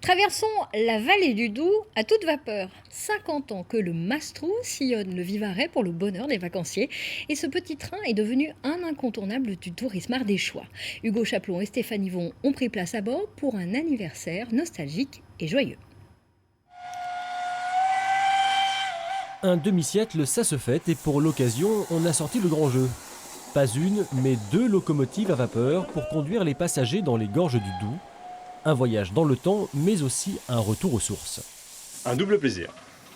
Traversons la vallée du Doubs à toute vapeur. 50 ans que le Mastrou sillonne le Vivarais pour le bonheur des vacanciers. Et ce petit train est devenu un incontournable du tourisme ardéchois. Hugo Chaplon et Stéphane Yvon ont pris place à bord pour un anniversaire nostalgique et joyeux. Un demi-siècle, ça se fête et pour l'occasion, on a sorti le grand jeu. Pas une, mais 2 locomotives à vapeur pour conduire les passagers dans les gorges du Doubs. Un voyage dans le temps, mais aussi un retour aux sources. Un double plaisir.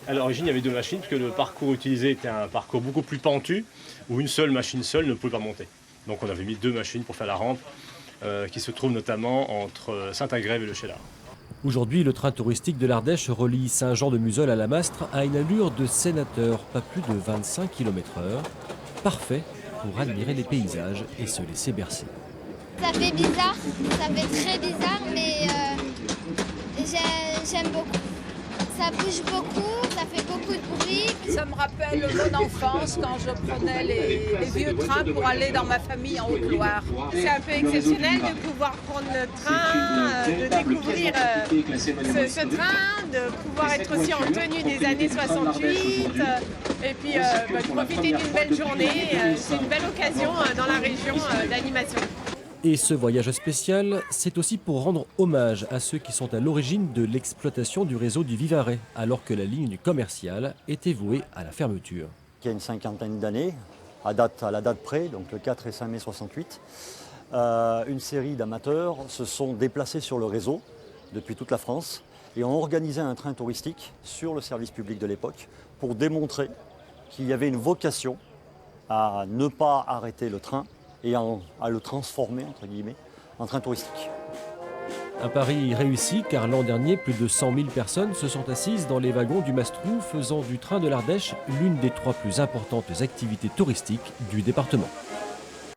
À l'origine, il y avait 2 machines, parce que le parcours utilisé était un parcours beaucoup plus pentu, où une seule machine seule ne pouvait pas monter. Donc on avait mis 2 machines pour faire la rampe, qui se trouve notamment entre Saint-Agrève et le Cheylard. Aujourd'hui, le train touristique de l'Ardèche relie Saint-Jean-de-Museul à la Mastre à une allure de sénateur, pas plus de 25 km/h. Parfait pour admirer les paysages et se laisser bercer. Ça fait bizarre, ça fait très bizarre, mais j'aime beaucoup. Ça bouge beaucoup, ça fait beaucoup de bruit. Ça me rappelle mon enfance quand je prenais les vieux trains pour aller dans ma famille en Haute-Loire. C'est un peu exceptionnel de pouvoir prendre le train, de découvrir ce train, de pouvoir être aussi en tenue des années 68 et puis de profiter d'une belle journée. C'est une belle occasion dans la région d'animation. Et ce voyage spécial, c'est aussi pour rendre hommage à ceux qui sont à l'origine de l'exploitation du réseau du Vivarais, alors que la ligne du commercial était vouée à la fermeture. Il y a une cinquantaine d'années, à la date près, donc le 4 et 5 mai 68, une série d'amateurs se sont déplacés sur le réseau depuis toute la France et ont organisé un train touristique sur le service public de l'époque pour démontrer qu'il y avait une vocation à ne pas arrêter le train et à le transformer, entre guillemets, en train touristique. Un pari réussi car l'an dernier, plus de 100 000 personnes se sont assises dans les wagons du Mastrou, faisant du train de l'Ardèche l'une des 3 plus importantes activités touristiques du département.